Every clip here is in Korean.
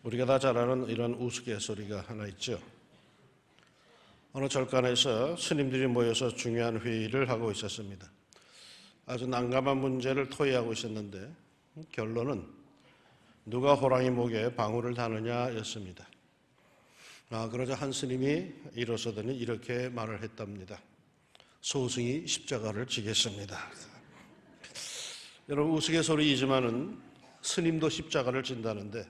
우리가 다 잘 아는 이런 우스갯소리가 하나 있죠. 어느 절간에서 스님들이 모여서 중요한 회의를 하고 있었습니다. 아주 난감한 문제를 토의하고 있었는데 결론은 누가 호랑이 목에 방울을 다느냐였습니다. 그러자 한 스님이 일어서더니 이렇게 말을 했답니다. 소승이 십자가를 지겠습니다. 여러분, 우스갯소리이지만은 스님도 십자가를 진다는데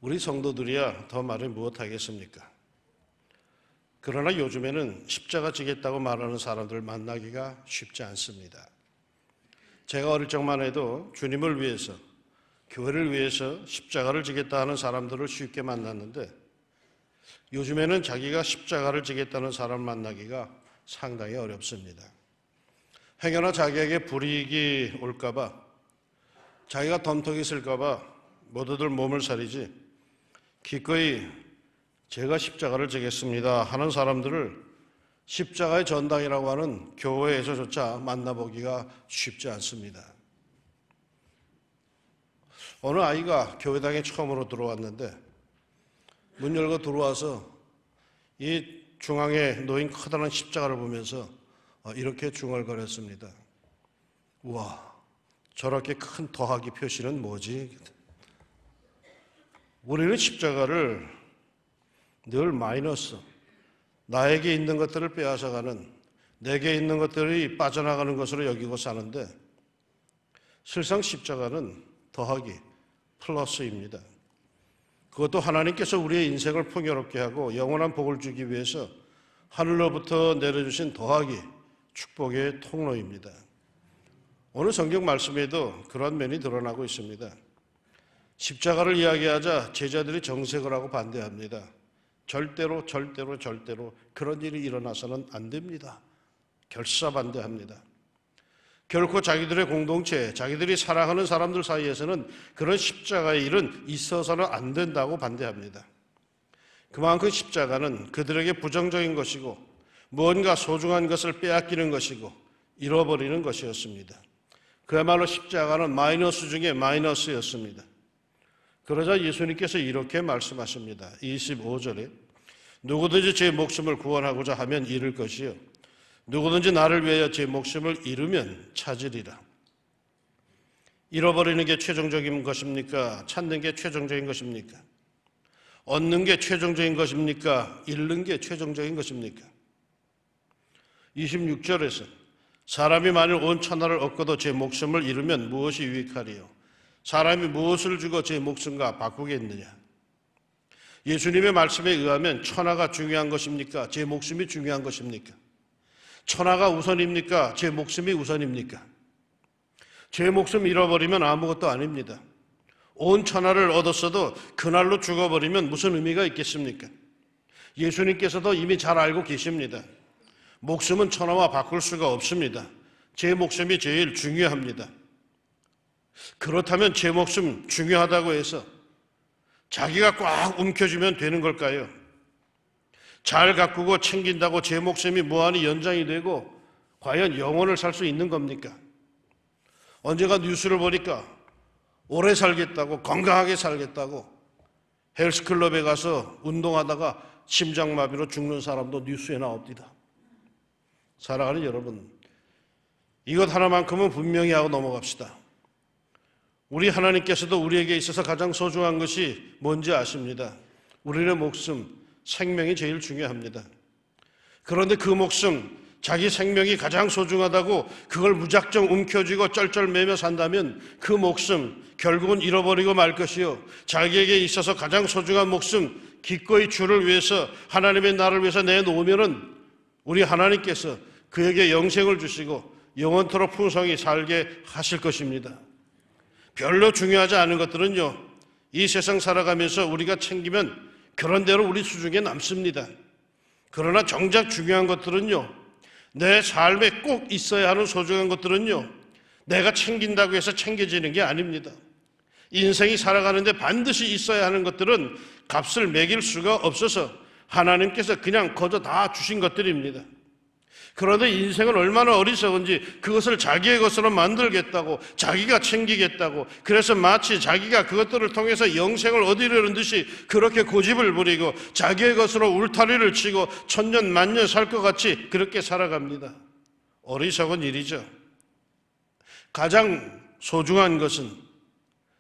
우리 성도들이야 더 말을 무엇하겠습니까? 그러나 요즘에는 십자가 지겠다고 말하는 사람들을 만나기가 쉽지 않습니다. 제가 어릴 적만 해도 주님을 위해서, 교회를 위해서 십자가를 지겠다 하는 사람들을 쉽게 만났는데 요즘에는 자기가 십자가를 지겠다는 사람을 만나기가 상당히 어렵습니다. 행여나 자기에게 불이익이 올까봐, 자기가 덤떡이 쓸까봐 모두들 몸을 사리지 기꺼이 제가 십자가를 지겠습니다 하는 사람들을 십자가의 전당이라고 하는 교회에서조차 만나보기가 쉽지 않습니다. 어느 아이가 교회당에 처음으로 들어왔는데 문 열고 들어와서 이 중앙에 놓인 커다란 십자가를 보면서 이렇게 중얼거렸습니다. 우와, 저렇게 큰 더하기 표시는 뭐지? 우리는 십자가를 늘 마이너스, 나에게 있는 것들을 빼앗아가는, 내게 있는 것들이 빠져나가는 것으로 여기고 사는데 실상 십자가는 더하기, 플러스입니다. 그것도 하나님께서 우리의 인생을 풍요롭게 하고 영원한 복을 주기 위해서 하늘로부터 내려주신 더하기, 축복의 통로입니다. 오늘 성경 말씀에도 그런 면이 드러나고 있습니다. 십자가를 이야기하자 제자들이 정색을 하고 반대합니다. 절대로 그런 일이 일어나서는 안 됩니다. 결사반대합니다. 결코 자기들의 공동체, 자기들이 사랑하는 사람들 사이에서는 그런 십자가의 일은 있어서는 안 된다고 반대합니다. 그만큼 십자가는 그들에게 부정적인 것이고 무언가 소중한 것을 빼앗기는 것이고 잃어버리는 것이었습니다. 그야말로 십자가는 마이너스 중에 마이너스였습니다. 그러자 예수님께서 이렇게 말씀하십니다. 25절에 누구든지 제 목숨을 구원하고자 하면 잃을 것이요 누구든지 나를 위하여 제 목숨을 잃으면 찾으리라. 잃어버리는 게 최종적인 것입니까? 찾는 게 최종적인 것입니까? 얻는 게 최종적인 것입니까? 잃는 게 최종적인 것입니까? 26절에서 사람이 만일 온 천하를 얻고도 제 목숨을 잃으면 무엇이 유익하리요? 사람이 무엇을 주고 제 목숨과 바꾸겠느냐? 예수님의 말씀에 의하면 천하가 중요한 것입니까? 제 목숨이 중요한 것입니까? 천하가 우선입니까? 제 목숨이 우선입니까? 제 목숨 잃어버리면 아무것도 아닙니다. 온 천하를 얻었어도 그날로 죽어버리면 무슨 의미가 있겠습니까? 예수님께서도 이미 잘 알고 계십니다. 목숨은 천하와 바꿀 수가 없습니다. 제 목숨이 제일 중요합니다. 그렇다면 제 목숨 중요하다고 해서 자기가 꽉 움켜쥐면 되는 걸까요? 잘 가꾸고 챙긴다고 제 목숨이 무한히 연장이 되고 과연 영원을 살 수 있는 겁니까? 언젠가 뉴스를 보니까 오래 살겠다고, 건강하게 살겠다고 헬스클럽에 가서 운동하다가 심장마비로 죽는 사람도 뉴스에 나옵니다. 사랑하는 여러분, 이것 하나만큼은 분명히 하고 넘어갑시다. 우리 하나님께서도 우리에게 있어서 가장 소중한 것이 뭔지 아십니다. 우리의 목숨, 생명이 제일 중요합니다. 그런데 그 목숨, 자기 생명이 가장 소중하다고 그걸 무작정 움켜쥐고 쩔쩔매며 산다면 그 목숨 결국은 잃어버리고 말 것이요 자기에게 있어서 가장 소중한 목숨 기꺼이 주를 위해서 하나님의 나라를 위해서 내놓으면은 우리 하나님께서 그에게 영생을 주시고 영원토록 풍성히 살게 하실 것입니다. 별로 중요하지 않은 것들은요 이 세상 살아가면서 우리가 챙기면 그런 대로 우리 수중에 남습니다. 그러나 정작 중요한 것들은요 내 삶에 꼭 있어야 하는 소중한 것들은요 내가 챙긴다고 해서 챙겨지는 게 아닙니다. 인생이 살아가는데 반드시 있어야 하는 것들은 값을 매길 수가 없어서 하나님께서 그냥 거저 다 주신 것들입니다. 그런데 인생은 얼마나 어리석은지 그것을 자기의 것으로 만들겠다고, 자기가 챙기겠다고, 그래서 마치 자기가 그것들을 통해서 영생을 얻으려는 듯이 그렇게 고집을 부리고 자기의 것으로 울타리를 치고 천년 만년 살 것 같이 그렇게 살아갑니다. 어리석은 일이죠. 가장 소중한 것은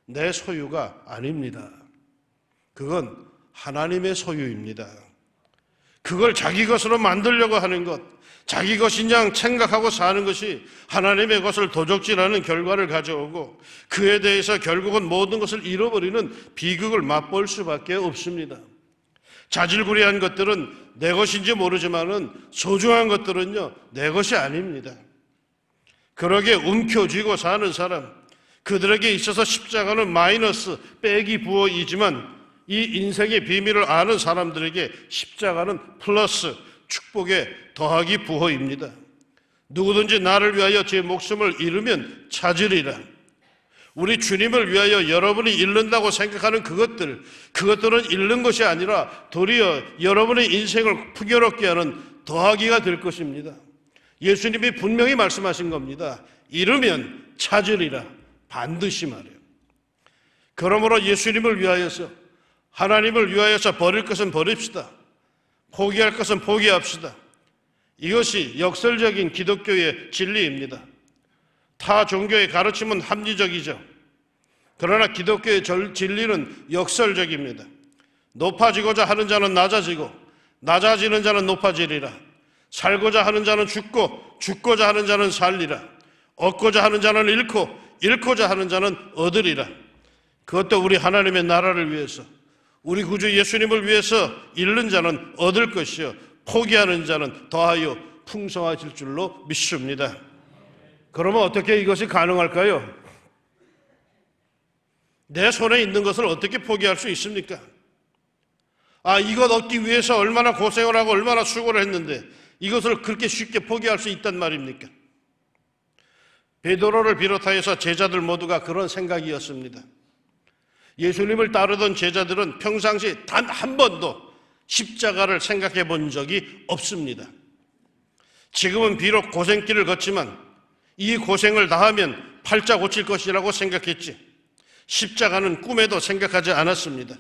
내 소유가 아닙니다. 그건 하나님의 소유입니다. 그걸 자기 것으로 만들려고 하는 것, 자기 것인 양 생각하고 사는 것이 하나님의 것을 도적질하는 결과를 가져오고 그에 대해서 결국은 모든 것을 잃어버리는 비극을 맛볼 수밖에 없습니다. 자질구레한 것들은 내 것인지 모르지만은 소중한 것들은요, 내 것이 아닙니다. 그러게 움켜쥐고 사는 사람, 그들에게 있어서 십자가는 마이너스, 빼기 부호이지만 이 인생의 비밀을 아는 사람들에게 십자가는 플러스, 축복의 더하기 부호입니다. 누구든지 나를 위하여 제 목숨을 잃으면 찾으리라. 우리 주님을 위하여 여러분이 잃는다고 생각하는 그것들은 잃는 것이 아니라 도리어 여러분의 인생을 풍요롭게 하는 더하기가 될 것입니다. 예수님이 분명히 말씀하신 겁니다. 잃으면 찾으리라. 반드시 말이에요. 그러므로 예수님을 위하여서, 하나님을 위하여서 버릴 것은 버립시다. 포기할 것은 포기합시다. 이것이 역설적인 기독교의 진리입니다. 타 종교의 가르침은 합리적이죠. 그러나 기독교의 진리는 역설적입니다. 높아지고자 하는 자는 낮아지고 낮아지는 자는 높아지리라. 살고자 하는 자는 죽고 죽고자 하는 자는 살리라. 얻고자 하는 자는 잃고 잃고자 하는 자는 얻으리라. 그것도 우리 하나님의 나라를 위해서, 우리 구주 예수님을 위해서 잃는 자는 얻을 것이요 포기하는 자는 더하여 풍성하실 줄로 믿습니다. 그러면 어떻게 이것이 가능할까요? 내 손에 있는 것을 어떻게 포기할 수 있습니까? 이것 얻기 위해서 얼마나 고생을 하고 얼마나 수고를 했는데 이것을 그렇게 쉽게 포기할 수 있단 말입니까? 베드로를 비롯하여서 제자들 모두가 그런 생각이었습니다. 예수님을 따르던 제자들은 평상시 단 한 번도 십자가를 생각해 본 적이 없습니다. 지금은 비록 고생길을 걷지만 이 고생을 다하면 팔자 고칠 것이라고 생각했지 십자가는 꿈에도 생각하지 않았습니다.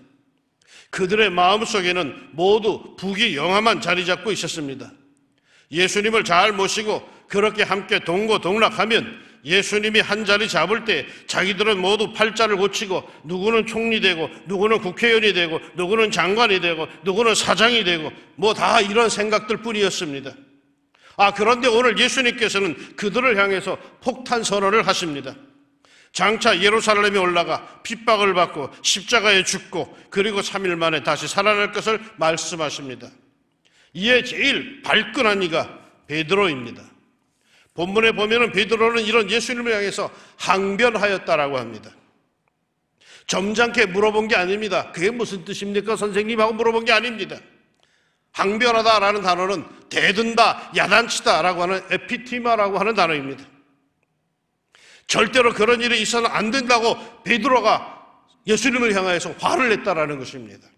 그들의 마음속에는 모두 부귀 영화만 자리 잡고 있었습니다. 예수님을 잘 모시고 그렇게 함께 동고동락하면 예수님이 한 자리 잡을 때 자기들은 모두 팔자를 고치고 누구는 총리 되고 누구는 국회의원이 되고 누구는 장관이 되고 누구는 사장이 되고 뭐 다 이런 생각들 뿐이었습니다. 그런데 오늘 예수님께서는 그들을 향해서 폭탄 선언을 하십니다. 장차 예루살렘에 올라가 핍박을 받고 십자가에 죽고 그리고 3일 만에 다시 살아날 것을 말씀하십니다. 이에 제일 발끈한 이가 베드로입니다. 본문에 보면은 베드로는 이런 예수님을 향해서 항변하였다라고 합니다. 점잖게 물어본 게 아닙니다. 그게 무슨 뜻입니까? 선생님하고 물어본 게 아닙니다. 항변하다라는 단어는 대든다, 야단치다라고 하는 에피티마라고 하는 단어입니다. 절대로 그런 일이 있어서는 안 된다고 베드로가 예수님을 향해서 화를 냈다라는 것입니다.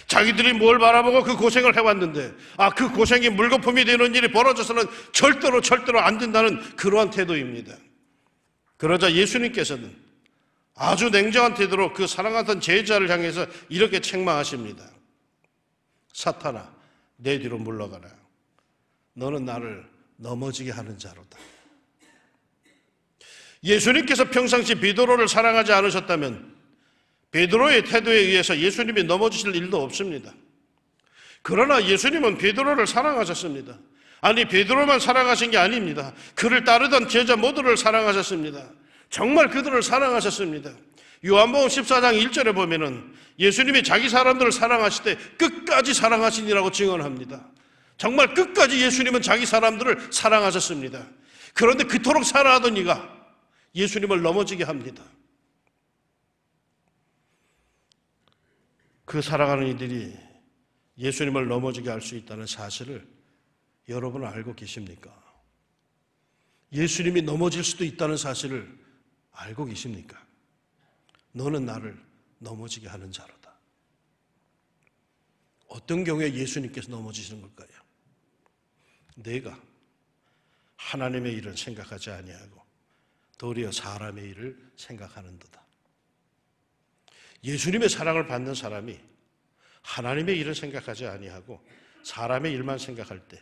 자기들이 뭘 바라보고 그 고생을 해왔는데 그 고생이 물거품이 되는 일이 벌어져서는 절대로 안 된다는 그러한 태도입니다. 그러자 예수님께서는 아주 냉정한 태도로 그 사랑하던 제자를 향해서 이렇게 책망하십니다. 사탄아, 내 뒤로 물러가라. 너는 나를 넘어지게 하는 자로다. 예수님께서 평상시 베드로를 사랑하지 않으셨다면 베드로의 태도에 의해서 예수님이 넘어지실 일도 없습니다. 그러나 예수님은 베드로를 사랑하셨습니다. 베드로만 사랑하신 게 아닙니다. 그를 따르던 제자 모두를 사랑하셨습니다. 정말 그들을 사랑하셨습니다. 요한복음 14장 1절에 보면은 예수님이 자기 사람들을 사랑하실 때 끝까지 사랑하시니라고 증언합니다. 정말 끝까지 예수님은 자기 사람들을 사랑하셨습니다. 그런데 그토록 사랑하던 이가 예수님을 넘어지게 합니다. 그 사랑하는 이들이 예수님을 넘어지게 할 수 있다는 사실을 여러분은 알고 계십니까? 예수님이 넘어질 수도 있다는 사실을 알고 계십니까? 너는 나를 넘어지게 하는 자로다. 어떤 경우에 예수님께서 넘어지시는 걸까요? 내가 하나님의 일을 생각하지 아니하고 도리어 사람의 일을 생각하는도다. 예수님의 사랑을 받는 사람이 하나님의 일을 생각하지 아니하고 사람의 일만 생각할 때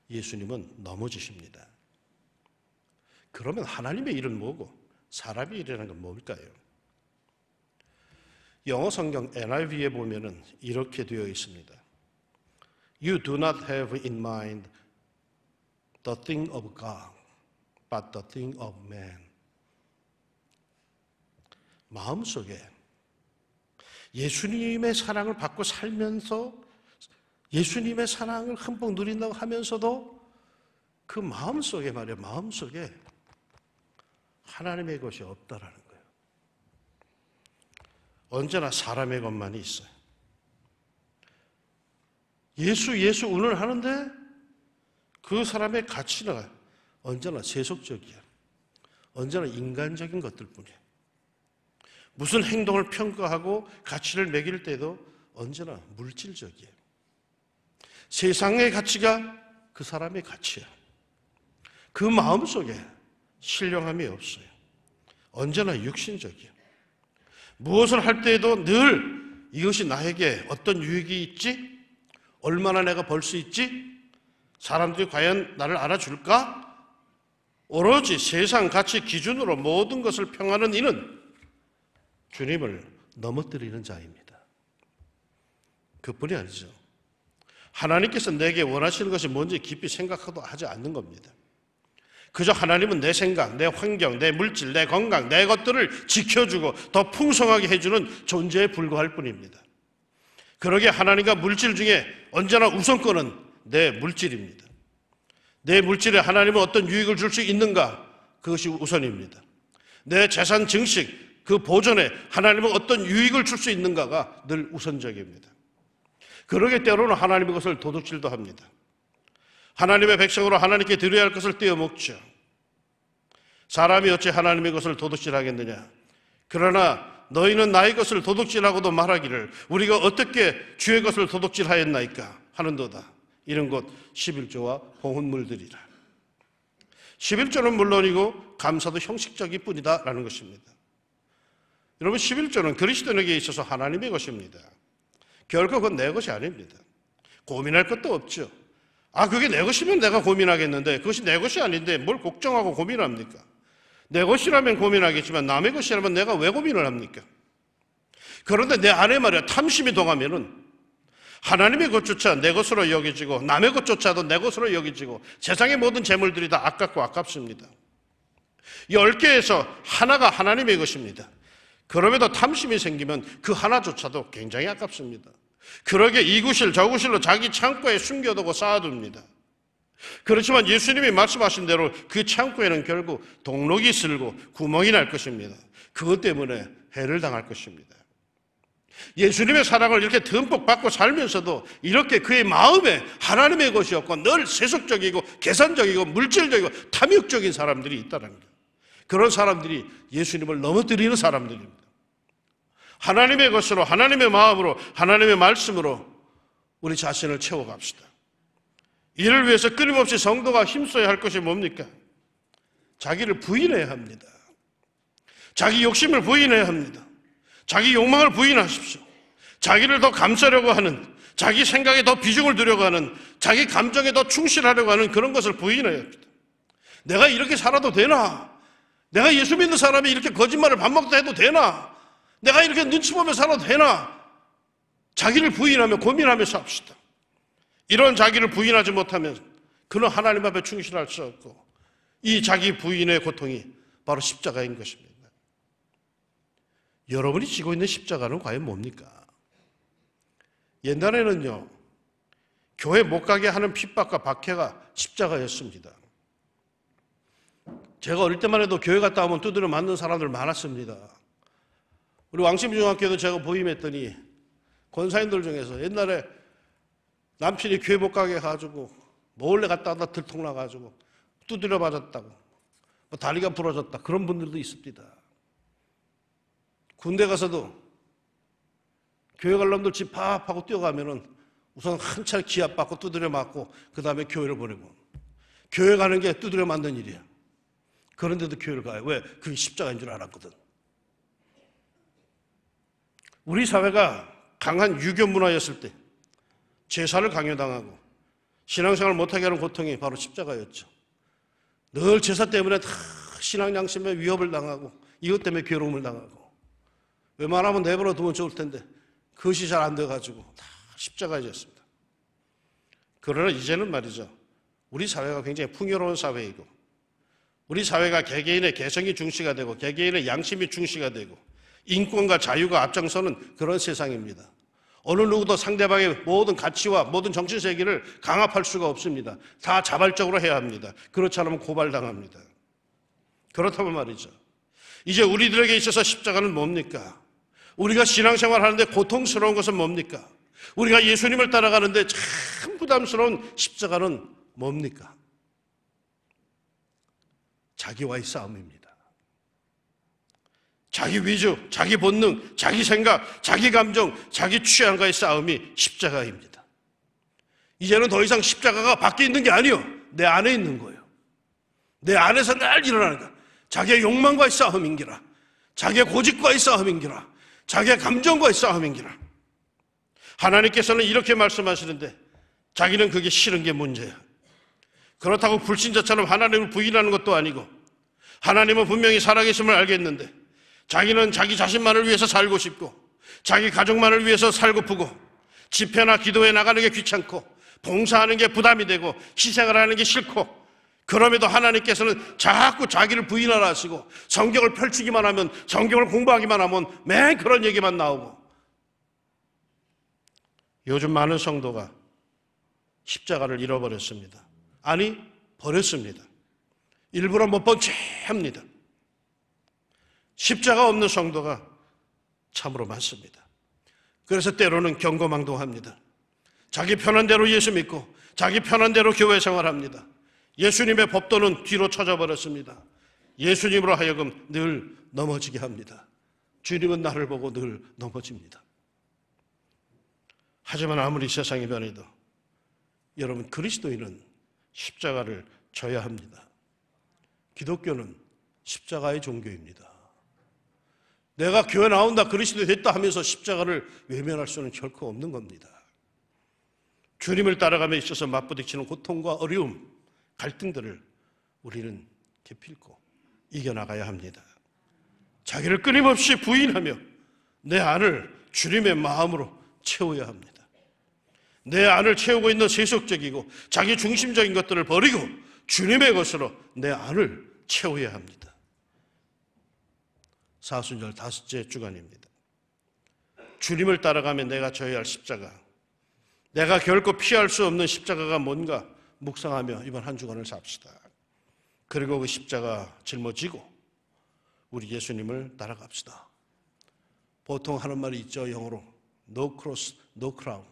예수님은 넘어지십니다. 그러면 하나님의 일은 뭐고 사람의 일이라는 건 뭘까요? 영어 성경 NIV에 보면은 이렇게 되어 있습니다. You do not have in mind the thing of God, but the thing of man. 마음속에 예수님의 사랑을 받고 살면서 예수님의 사랑을 흠뻑 누린다고 하면서도 그 마음속에 말이에요. 마음속에 하나님의 것이 없다라는 거예요. 언제나 사람의 것만이 있어요. 예수 운을 하는데 그 사람의 가치는 언제나 세속적이야. 언제나 인간적인 것들 뿐이야. 무슨 행동을 평가하고 가치를 매길 때도 언제나 물질적이에요. 세상의 가치가 그 사람의 가치야. 그 마음속에 신령함이 없어요. 언제나 육신적이에요. 무엇을 할 때에도 늘 이것이 나에게 어떤 유익이 있지? 얼마나 내가 벌 수 있지? 사람들이 과연 나를 알아줄까? 오로지 세상 가치 기준으로 모든 것을 평하는 이는 주님을 넘어뜨리는 자입니다. 그뿐이 아니죠. 하나님께서 내게 원하시는 것이 뭔지 깊이 생각하도 하지 않는 겁니다. 그저 하나님은 내 생각, 내 환경, 내 물질, 내 건강, 내 것들을 지켜주고 더 풍성하게 해주는 존재에 불과할 뿐입니다. 그러기에 하나님과 물질 중에 언제나 우선권은 내 물질입니다. 내 물질에 하나님은 어떤 유익을 줄 수 있는가? 그것이 우선입니다. 내 재산 증식, 그 보존에 하나님은 어떤 유익을 줄 수 있는가가 늘 우선적입니다. 그러기에 때로는 하나님의 것을 도둑질도 합니다. 하나님의 백성으로 하나님께 드려야 할 것을 떼어먹죠. 사람이 어찌 하나님의 것을 도둑질하겠느냐. 그러나 너희는 나의 것을 도둑질하고도 말하기를 우리가 어떻게 주의 것을 도둑질하였나이까 하는도다. 이런 것 11조와 봉헌물들이라. 11조는 물론이고 감사도 형식적일 뿐이다 라는 것입니다. 여러분 11조는 그리스도인에게 있어서 하나님의 것입니다. 결코 그건 내 것이 아닙니다. 고민할 것도 없죠. 그게 내 것이면 내가 고민하겠는데 그것이 내 것이 아닌데 뭘 걱정하고 고민합니까? 내 것이라면 고민하겠지만 남의 것이라면 내가 왜 고민을 합니까? 그런데 내 안에 말이야 탐심이 동하면은 하나님의 것조차 내 것으로 여겨지고 남의 것조차도 내 것으로 여겨지고 세상의 모든 재물들이 다 아깝고 아깝습니다. 10개에서 하나가 하나님의 것입니다. 그럼에도 탐심이 생기면 그 하나조차도 굉장히 아깝습니다. 그러게 이구실 저구실로 자기 창고에 숨겨두고 쌓아둡니다. 그렇지만 예수님이 말씀하신 대로 그 창고에는 결국 동록이 슬고 구멍이 날 것입니다. 그것 때문에 해를 당할 것입니다. 예수님의 사랑을 이렇게 듬뿍 받고 살면서도 이렇게 그의 마음에 하나님의 것이 없고 늘 세속적이고 계산적이고 물질적이고 탐욕적인 사람들이 있다는 거예요. 그런 사람들이 예수님을 넘어뜨리는 사람들입니다. 하나님의 것으로 하나님의 마음으로 하나님의 말씀으로 우리 자신을 채워갑시다. 이를 위해서 끊임없이 성도가 힘써야 할 것이 뭡니까? 자기를 부인해야 합니다. 자기 욕심을 부인해야 합니다. 자기 욕망을 부인하십시오. 자기를 더 감싸려고 하는, 자기 생각에 더 비중을 두려고 하는, 자기 감정에 더 충실하려고 하는 그런 것을 부인해야 합니다. 내가 이렇게 살아도 되나? 내가 예수 믿는 사람이 이렇게 거짓말을 밥 먹다 해도 되나? 내가 이렇게 눈치 보며 살아도 되나? 자기를 부인하며 고민하면서 합시다. 이런 자기를 부인하지 못하면 그는 하나님 앞에 충실할 수 없고 이 자기 부인의 고통이 바로 십자가인 것입니다. 여러분이 지고 있는 십자가는 과연 뭡니까? 옛날에는요, 교회 못 가게 하는 핍박과 박해가 십자가였습니다. 제가 어릴 때만 해도 교회 갔다 오면 두드려 맞는 사람들 많았습니다. 우리 왕십중학교도 제가 부임했더니 권사님들 중에서 옛날에 남편이 교회 못 가게 해가지고 몰래 갔다 오다 들통나가지고 두드려 맞았다고 다리가 부러졌다 그런 분들도 있습니다. 군대 가서도 교회 갈 놈들 집 파업하고 뛰어가면은 우선 한 차례 기합 받고 두드려 맞고 그 다음에 교회를 보내고 교회 가는 게 두드려 맞는 일이야. 그런데도 교회를 가요. 왜? 그게 십자가인 줄 알았거든. 우리 사회가 강한 유교 문화였을 때 제사를 강요당하고 신앙생활을 못하게 하는 고통이 바로 십자가였죠. 늘 제사 때문에 다 신앙 양심에 위협을 당하고 이것 때문에 괴로움을 당하고 웬만하면 내버려 두면 좋을 텐데 그것이 잘 안 돼가지고 다 십자가였습니다. 그러나 이제는 말이죠. 우리 사회가 굉장히 풍요로운 사회이고 우리 사회가 개개인의 개성이 중시가 되고 개개인의 양심이 중시가 되고 인권과 자유가 앞장서는 그런 세상입니다. 어느 누구도 상대방의 모든 가치와 모든 정신세계를 강압할 수가 없습니다. 다 자발적으로 해야 합니다. 그렇지 않으면 고발당합니다. 그렇다면 말이죠. 이제 우리들에게 있어서 십자가는 뭡니까? 우리가 신앙생활 하는데 고통스러운 것은 뭡니까? 우리가 예수님을 따라가는데 참 부담스러운 십자가는 뭡니까? 자기와의 싸움입니다. 자기 위주, 자기 본능, 자기 생각, 자기 감정, 자기 취향과의 싸움이 십자가입니다. 이제는 더 이상 십자가가 밖에 있는 게 아니요. 내 안에 있는 거예요. 내 안에서 늘 일어나는 거야. 자기의 욕망과의 싸움인기라. 자기의 고집과의 싸움인기라. 자기의 감정과의 싸움인기라. 하나님께서는 이렇게 말씀하시는데 자기는 그게 싫은 게 문제야. 그렇다고 불신자처럼 하나님을 부인하는 것도 아니고 하나님은 분명히 살아계심을 알겠는데 자기는 자기 자신만을 위해서 살고 싶고 자기 가족만을 위해서 살고프고 집회나 기도에 나가는 게 귀찮고 봉사하는 게 부담이 되고 희생을 하는 게 싫고 그럼에도 하나님께서는 자꾸 자기를 부인하라 하시고 성경을 펼치기만 하면 성경을 공부하기만 하면 매일 그런 얘기만 나오고 요즘 많은 성도가 십자가를 잃어버렸습니다. 아니 버렸습니다. 일부러 못 본 채 합니다. 십자가 없는 성도가 참으로 많습니다. 그래서 때로는 경거망동합니다. 자기 편한 대로 예수 믿고 자기 편한 대로 교회 생활합니다. 예수님의 법도는 뒤로 쳐져버렸습니다. 예수님으로 하여금 늘 넘어지게 합니다. 주님은 나를 보고 늘 넘어집니다. 하지만 아무리 세상이 변해도 여러분 그리스도인은 십자가를 져야 합니다. 기독교는 십자가의 종교입니다. 내가 교회 나온다 그리스도 됐다 하면서 십자가를 외면할 수는 결코 없는 겁니다. 주님을 따라감에 있어서 맞부딪히는 고통과 어려움, 갈등들을 우리는 기필코 이겨나가야 합니다. 자기를 끊임없이 부인하며 내 안을 주님의 마음으로 채워야 합니다. 내 안을 채우고 있는 세속적이고 자기 중심적인 것들을 버리고 주님의 것으로 내 안을 채워야 합니다. 사순절 5째 주간입니다. 주님을 따라가면 내가 져야 할 십자가, 내가 결코 피할 수 없는 십자가가 뭔가 묵상하며 이번 한 주간을 삽시다. 그리고 그 십자가 짊어지고 우리 예수님을 따라갑시다. 보통 하는 말이 있죠. 영어로 No cross, no crown.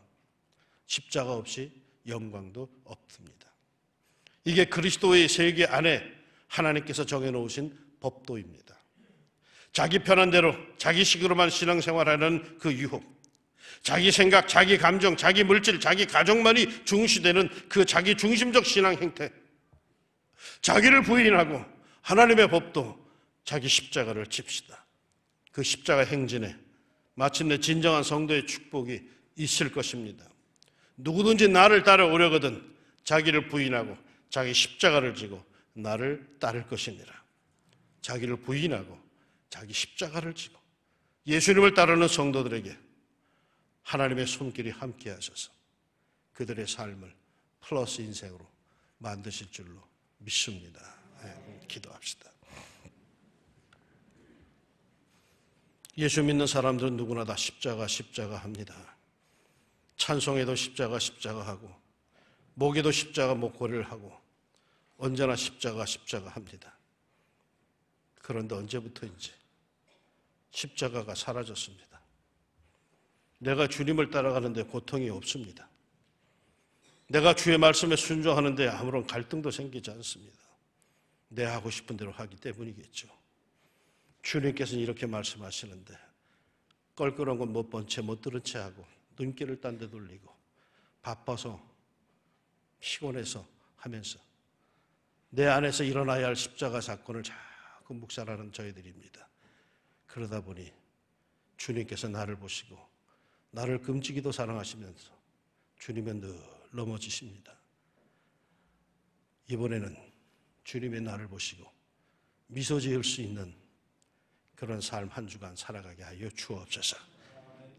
십자가 없이 영광도 없습니다. 이게 그리스도의 세계 안에 하나님께서 정해놓으신 법도입니다. 자기 편한 대로 자기식으로만 신앙생활하는 그 유혹, 자기 생각, 자기 감정, 자기 물질, 자기 가정만이 중시되는 그 자기 중심적 신앙 행태, 자기를 부인하고 하나님의 법도 자기 십자가를 칩시다. 그 십자가 행진에 마침내 진정한 성도의 축복이 있을 것입니다. 누구든지 나를 따라오려거든 자기를 부인하고 자기 십자가를 지고 나를 따를 것이니라. 자기를 부인하고 자기 십자가를 지고 예수님을 따르는 성도들에게 하나님의 손길이 함께 하셔서 그들의 삶을 플러스 인생으로 만드실 줄로 믿습니다. 기도합시다. 예수 믿는 사람들은 누구나 다 십자가 합니다. 찬송에도 십자가 하고 목에도 십자가 목걸이를 하고 언제나 십자가 합니다. 그런데 언제부터인지 십자가가 사라졌습니다. 내가 주님을 따라가는데 고통이 없습니다. 내가 주의 말씀에 순종하는데 아무런 갈등도 생기지 않습니다. 내 하고 싶은 대로 하기 때문이겠죠. 주님께서는 이렇게 말씀하시는데 껄끄러운 건 못 본 채 못 들은 채 하고 눈길을 딴 데 돌리고 바빠서 피곤해서 하면서 내 안에서 일어나야 할 십자가 사건을 자꾸 묵살하는 저희들입니다. 그러다 보니 주님께서 나를 보시고 나를 금지기도 사랑하시면서 주님은 늘 넘어지십니다. 이번에는 주님의 나를 보시고 미소 지을 수 있는 그런 삶 한 주간 살아가게 하여 주옵소서.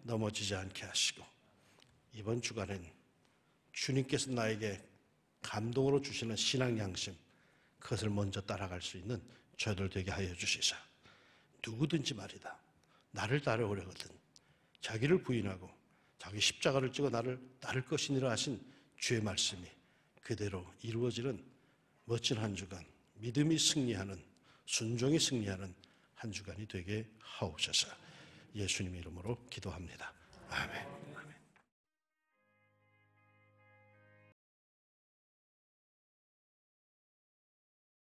넘어지지 않게 하시고 이번 주간엔 주님께서 나에게 감동으로 주시는 신앙 양심, 그것을 먼저 따라갈 수 있는 저들 되게 하여 주시사. 누구든지 말이다, 나를 따라오려거든 자기를 부인하고 자기 십자가를 찍어 나를 따를 것이니라 하신 주의 말씀이 그대로 이루어지는 멋진 한 주간, 믿음이 승리하는, 순종이 승리하는 한 주간이 되게 하옵소서. 예수님의 이름으로 기도합니다. 아멘.